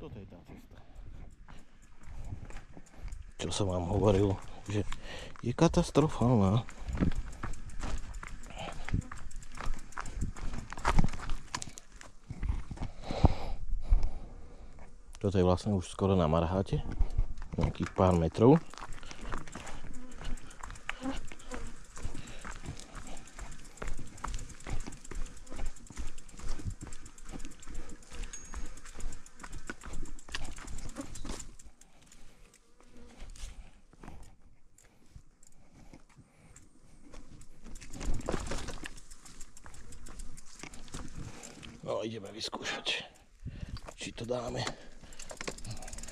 Toto je tá cesta. Čo som vám hovoril, že je katastrofálna. Toto je vlastne už skoro na Marháte, nejakých pár metrov. No, ideme vyskúšať, či to dáme,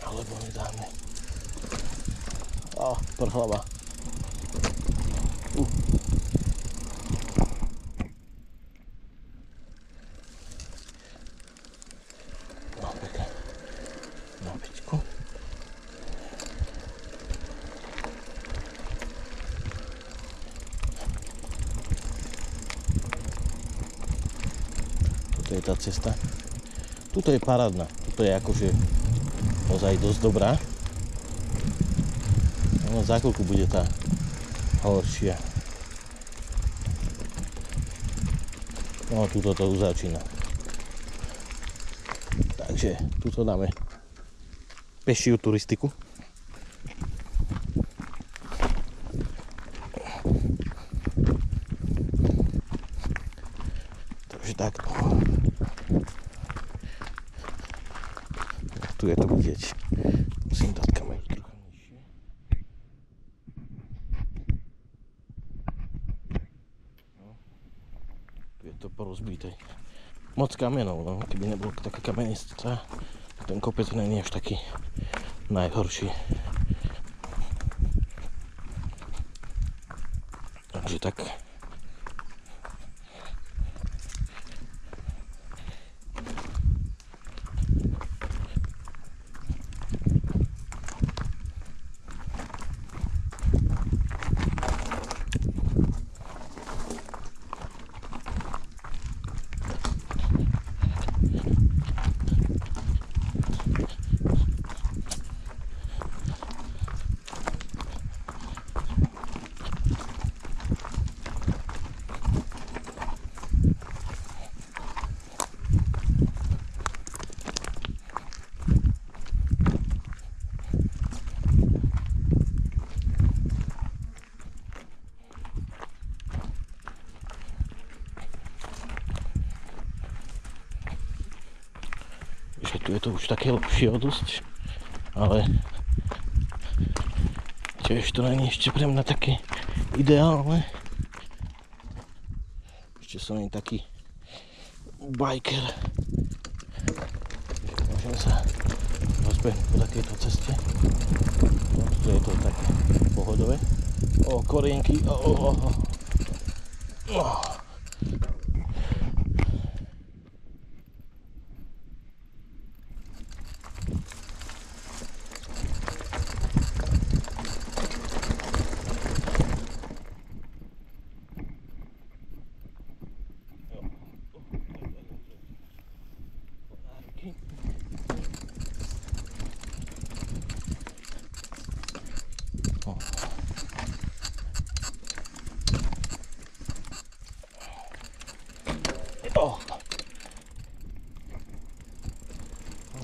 alebo nedáme. Á, prhlava. No, pekne. Na peťku. Toto je tá cesta. Tuto je parádna. Tuto je akože ozaj dosť dobrá. No, za chvíľku bude tá horšia. No, tuto to už začína. Takže tuto dáme pešiu turistiku. Takže takto. Tu je to vidieť. Musím dať kameru trochu nižšie. No. Tu je to porozbité. Moc kamenov, no. Keby nebolo taká kamenistá, ten kopec nie je až taký najhorší. Takže tak. Že tu je to už také lepšie dosť, ale tiež to nie je ešte pre mňa také ideálne. Ešte som nie taký biker, že môžem sa rozbehnúť po takejto ceste. No, tu je to také pohodové. O, korienky,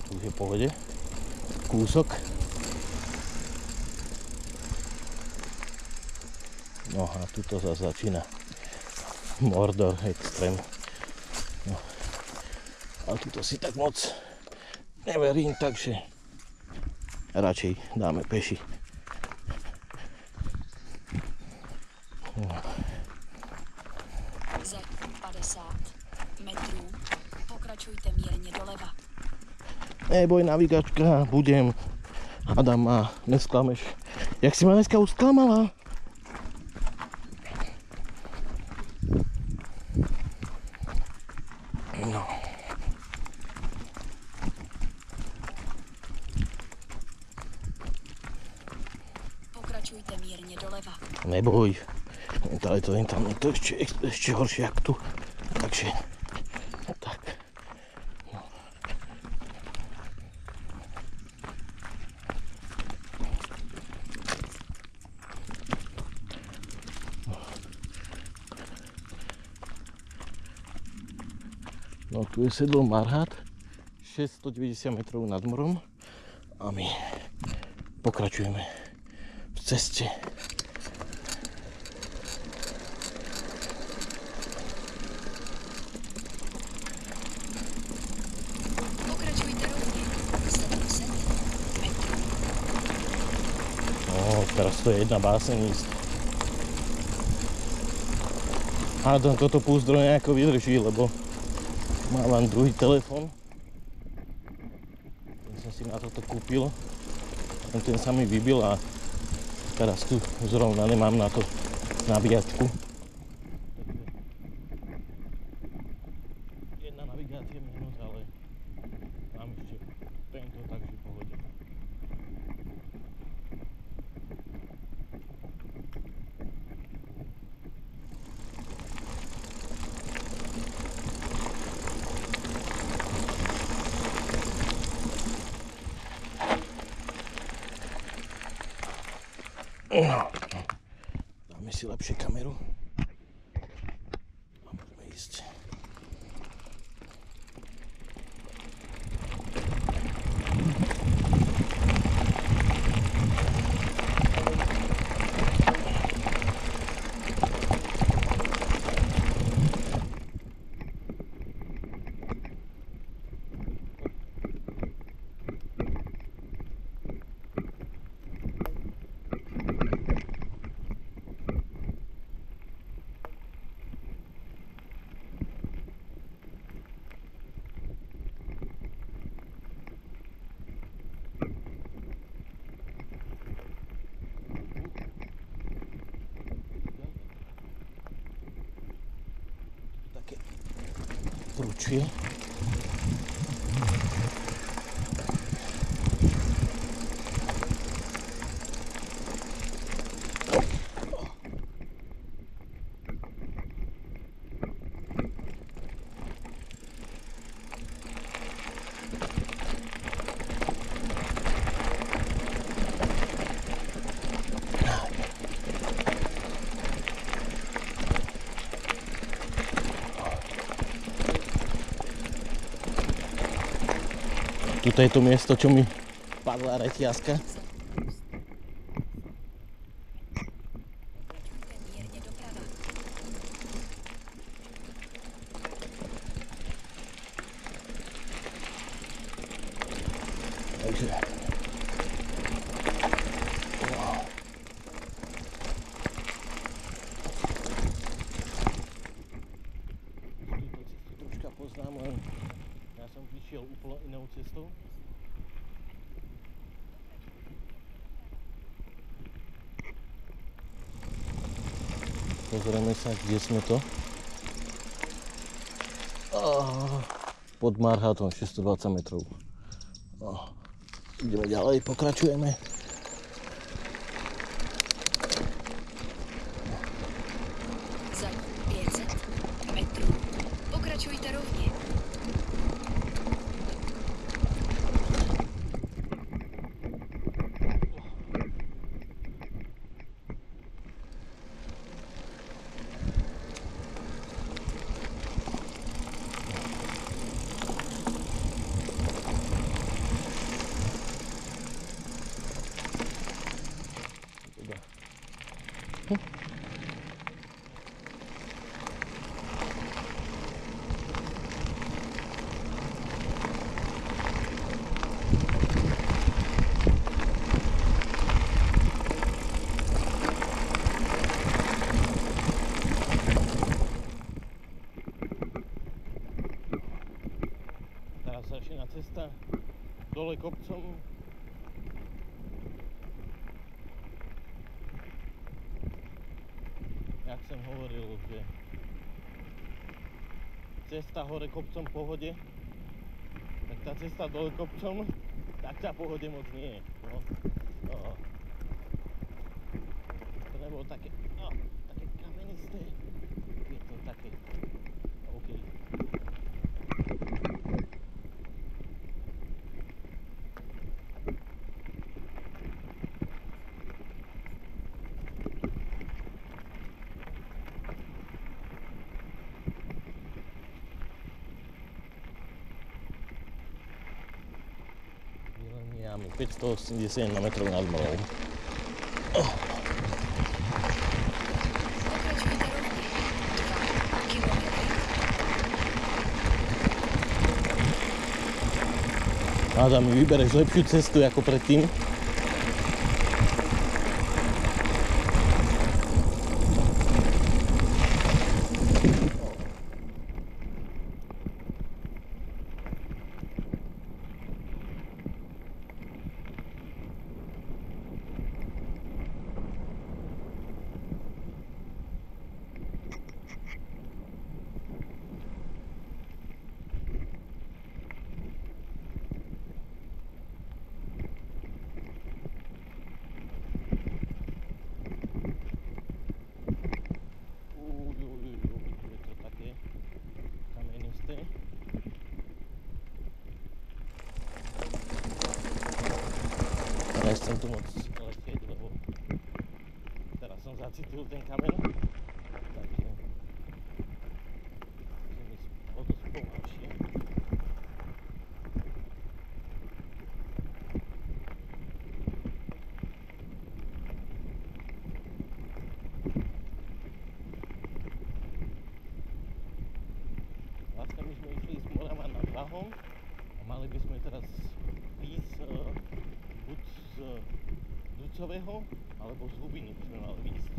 tu už je v pohode. Kúsok. No a tuto sa začína Mordor extrém. No. Ale tuto si tak moc neverím, takže radšej dáme peši. No. Za 50 metrů pokračujte mírně doleva. Neboj, navigačka, budem. Adama, nesklameš. Jak si ma dneska už sklamala? No. Pokračujte mírně doleva. Neboj. Ale to je tam to ešte horšie jak tu. Takže tak. No. No tu je sedlo Marhat, 690 metrov nad morom a my pokračujeme v ceste. Pokračujte rovně. 700 metrů. No, teraz to je jedna báseň ísť. Hádam, toto púzdro nejako vydrží, lebo mám druhý telefon. Ten som si na toto kúpil. Ten sa mi vybil a teraz tu zrovna nemám na to nabíjačku. Jedna navigácia minus, ale mám ešte tento, takže v pohode. Dáme si lepšie kameru a môžeme ísť. Také prúčie. Tuto je to miesto, čo mi padla reťazka. Pokračujte mírně doprava. Takže... Túto cestu troška poznám, len ja som vyšiel úplne inou cestou. Pozrieme sa, kde sme to. Pod Marhatom, 620 metrov. Ideme ďalej, pokračujeme. Za 500 metrů. Pokračujte rovně. Teraz začína cesta dole kopcom. Jak som hovoril, že cesta hore kopcom v pohode, tak tá cesta dole kopcom, tak tá pohode moc nie je. No. To nebolo také, také kamenisté, je to také OK. máme 581 metrov nad morou. Pokračujte rovne. 2 kilometre. Adam, mi vybereš lepšiu cestu ako predtým. Je to také kamenisté. Nechcem tu moc letieť, lebo teraz som zacítil ten kameň, takže som ísť o dosť pomalšie. Vlastne my sme išli z Morava nad Váhom a mali by sme teraz ísť buď z Ducového, alebo z Hubiny by sme mali ísť.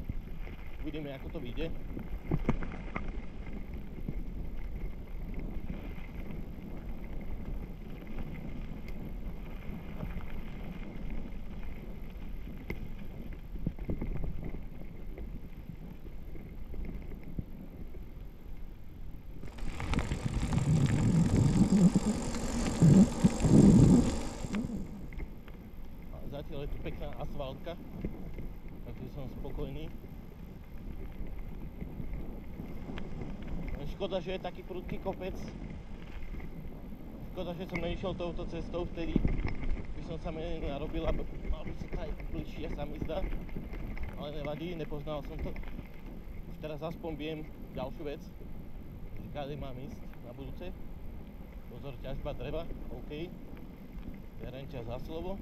Uvidíme, ako to vyjde. Zatiaľ je tu pekná asfaltka, takže som spokojný. Škoda, že je taký prudký kopec. Škoda, že som neišiel touto cestou, vtedy by som sa menej narobil, aby sa to aj bližšie sa mi zdá. Ale nevadí, nepoznal som to. Už teraz aspoň viem ďalšiu vec, že kade mám ísť na budúce. Pozor, ťažba dreva, OK. Berem ťa za slovo.